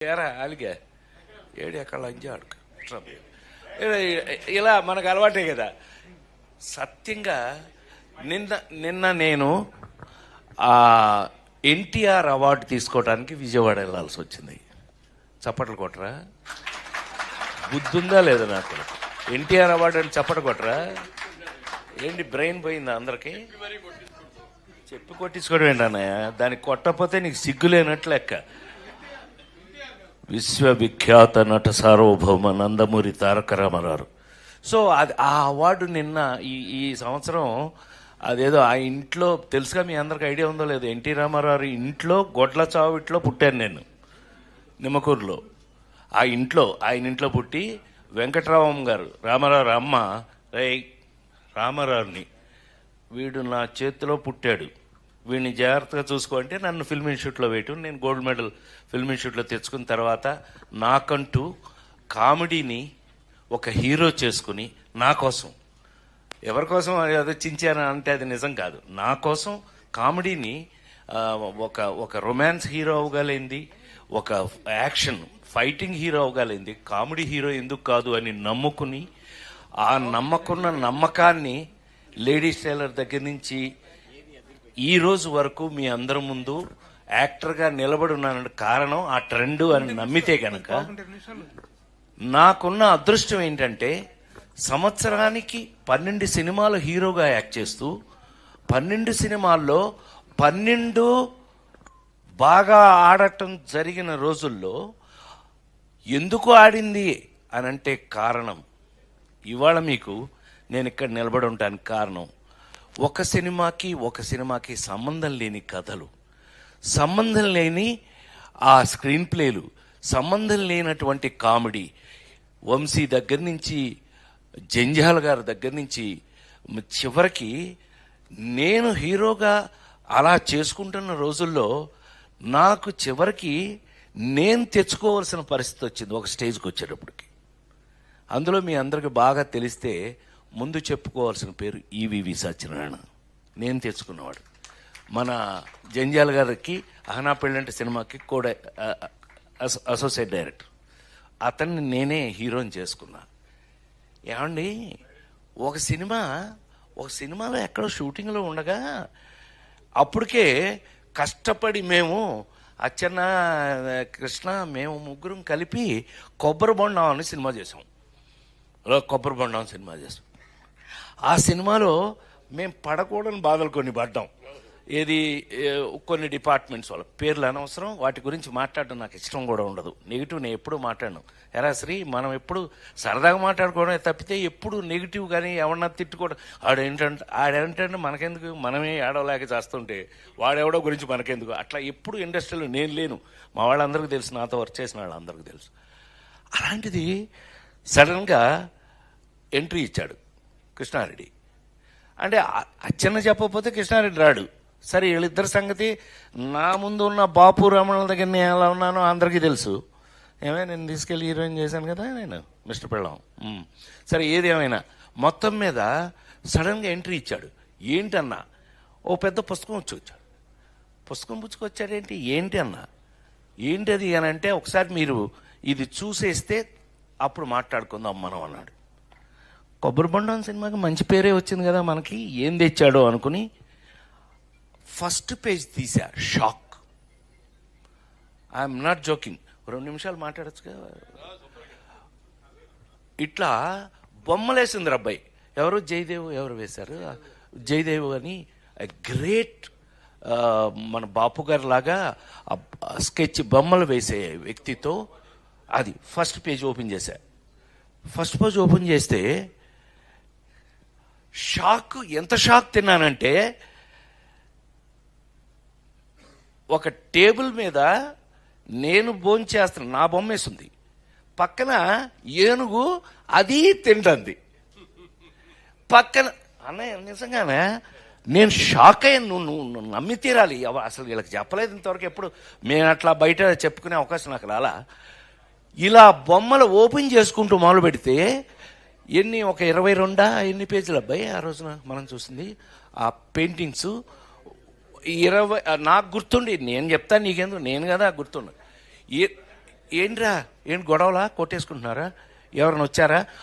ఏరా అలిగా ఏడు ఎక్కడ లంచి ఆడుక ఇలా మనకు అలవాటే కదా. సత్యంగా నిన్న నిన్న నేను ఎన్టీఆర్ అవార్డు తీసుకోవడానికి విజయవాడ వెళ్ళాల్సి వచ్చింది. చప్పట్లు కొట్టరా? బుద్ధుందా లేదా నాకు? ఎన్టీఆర్ అవార్డు అని చప్పట్లు కొట్టరా? ఏంటి బ్రెయిన్ పోయిందా అందరికి? చెప్పి కొట్టించుకోవడం ఏంటన్నయ్య? దానికి కొట్టకపోతే నీకు సిగ్గులేనట్లు లెక్క. విశ్వవిఖ్యాత నట సార్వభౌమ నందమూరి తారక రామారావు. సో అది ఆ అవార్డు నిన్న ఈ సంవత్సరం అదేదో ఆ ఇంట్లో తెలుసుగా, మీ అందరికి ఐడియా ఉందో లేదో, ఎన్టీ రామారావు ఇంట్లో గొడ్ల చావిట్లో పుట్టాను నేను, నిమ్మకూరులో. ఆయన ఇంట్లో పుట్టి వెంకటరామం గారు, రామారావు అమ్మ, రామారావుని వీడు నా చేతిలో పుట్టాడు, వీడిని జాగ్రత్తగా చూసుకోంటే నన్ను ఫిల్మ్ ఇన్స్టిట్యూట్లో వేయటం. నేను గోల్డ్ మెడల్ ఫిల్మ్ ఇన్స్టిట్యూట్లో తెచ్చుకున్న తర్వాత నాకంటూ కామెడీని ఒక హీరో చేసుకుని, నా కోసం, ఎవరి కోసం అది చించాను అంటే అది నిజం కాదు, నా కోసం కామెడీని ఒక రొమాన్స్ హీరో అవ్వగలిగింది, ఒక యాక్షన్ ఫైటింగ్ హీరో అవ్వగలిగింది, కామెడీ హీరో ఎందుకు కాదు అని నమ్ముకుని, ఆ నమ్మకాన్ని లేడీస్ టైలర్ దగ్గర నుంచి ఈ రోజు వరకు మీ అందరి ముందు యాక్టర్గా నిలబడి ఉన్నానంటే కారణం ఆ ట్రెండ్ అని నమ్మితే కనుక, నాకున్న అదృష్టం ఏంటంటే సంవత్సరానికి 12 సినిమాలు హీరోగా యాక్ట్ చేస్తూ 12 సినిమాల్లో 12 బాగా ఆడటం జరిగిన రోజుల్లో ఎందుకు ఆడింది అని అంటే కారణం, ఇవాళ మీకు నేను ఇక్కడ నిలబడి ఉండడానికి కారణం, ఒక సినిమాకి సంబంధం లేని కథలు, సంబంధం లేని ఆ స్క్రీన్ ప్లేలు, సంబంధం లేనటువంటి కామెడీ, వంశీ దగ్గర నుంచి జంజాల గారి దగ్గర నుంచి చివరికి నేను హీరోగా అలా చేసుకుంటున్న రోజుల్లో నాకు చివరికి నేను తెచ్చుకోవాల్సిన పరిస్థితి వచ్చింది ఒక స్టేజ్కి వచ్చేటప్పటికి. అందులో మీ అందరికి బాగా తెలిస్తే ముందు చెప్పుకోవాల్సిన పేరు ఈవివి సత్యనారాయణ, నేను తెచ్చుకున్నవాడు. మన జంజాల గారికి అహనా పెళ్ళంటే సినిమాకి కూడా అసోసియేట్ డైరెక్టర్, అతన్ని నేనే హీరోని చేసుకున్నా. ఏమండి, ఒక సినిమాలో ఎక్కడో షూటింగ్లో ఉండగా అప్పటికే కష్టపడి మేము అచ్చన్న, కృష్ణ, మేము ముగ్గురం కలిపి కొబ్బరి బొండం అని సినిమా చేసాం. ఆ సినిమాలో మేము పడకూడని బాధలు కొన్ని పడ్డాం. కొన్ని డిపార్ట్మెంట్స్ వాళ్ళ పేర్లు అనవసరం, వాటి గురించి మాట్లాడడం నాకు ఇష్టం కూడా ఉండదు. నెగిటివ్ నేను ఎప్పుడు మాట్లాడను. ఎరా శ్రీ, మనం ఎప్పుడు సరదాగా మాట్లాడుకోవడం తప్పితే ఎప్పుడు నెగిటివ్ కానీ ఎవరన్నా తిట్టుకోవడం, ఆడేంటంటే మనకెందుకు, మనమే ఆడవలేక చేస్తుంటే వాడెవడో గురించి మనకెందుకు, అట్లా ఎప్పుడు ఇండస్ట్రీలో నేను లేను. మా వాళ్ళందరికీ తెలుసు, నాతో వర్క్ చేసిన వాళ్ళందరికీ తెలుసు. అలాంటిది సడన్గా ఎంట్రీ ఇచ్చాడు కృష్ణారెడ్డి. అంటే అచ్చన్న చెప్పకపోతే కృష్ణారెడ్డి రాడు. సరే, వీళ్ళిద్దరి సంగతి నా ముందు ఉన్న బాపు రమణల దగ్గర నేను ఎలా ఉన్నానో అందరికీ తెలుసు. నేను తీసుకెళ్ళి హీరోయిన్ చేశాను కదా నేను, మిస్టర్ పెళ్ళం. సరే, ఏది ఏమైనా మొత్తం మీద సడన్గా ఎంట్రీ ఇచ్చాడు. ఏంటన్నా, ఓ పెద్ద పుస్తకం వచ్చాడు. పుస్తకం పుచ్చుకొచ్చాడేంటి, ఏంటి అన్నా, ఏంటది అని అంటే, ఒకసారి మీరు ఇది చూసేస్తే అప్పుడు మాట్లాడుకుందాం మనం అన్నాడు. కొబ్బరి బొండం సినిమాకి మంచి పేరే వచ్చింది కదా మనకి, ఏం తెచ్చాడో అనుకుని ఫస్ట్ పేజ్ తీసా. షాక్. I'm not joking. 2 నిమిషాలు మాట్లాడచ్చు కదా. ఇట్లా బొమ్మలేసింది అబ్బాయి. ఎవరు, జయదేవ్ ఎవరు వేశారు, జయదేవ్ అని గ్రేట్, మన బాపు గారి లాగా స్కెచ్ బొమ్మలు వేసే వ్యక్తితో. అది ఫస్ట్ పేజ్ ఓపెన్ చేశా. ఫస్ట్ పేజ్ ఓపెన్ చేస్తే షాక్, ఎంత షాక్ తిన్నానంటే, ఒక టేబుల్ మీద నేను భోంచేస్తున్నా, నా బొమ్మ వేసింది, పక్కన ఏనుగు అది తింటుంది పక్కన. అన్నయ్య నిజంగానే నేను షాక్ అయ్యాను. నువ్వు నమ్మి తీరాలి. అసలు వీళ్ళకి చెప్పలేదు ఇంతవరకు, ఎప్పుడు మేము అట్లా బయట చెప్పుకునే అవకాశం నాకు రాలా. ఇలా బొమ్మలు ఓపెన్ చేసుకుంటూ మొదలు పెడితే ఒక 22 ఎన్ని పేజీలు అబ్బాయి ఆ రోజున మనం చూసింది ఆ పెయింటింగ్స్. 20 నాకు గుర్తుండి, నేను చెప్తాను నీకెందుకు, నేను కదా గుర్తుండ. ఏంట్రా ఏంటి గొడవలా కొట్టేసుకుంటున్నారా, ఎవరైనా వచ్చారా?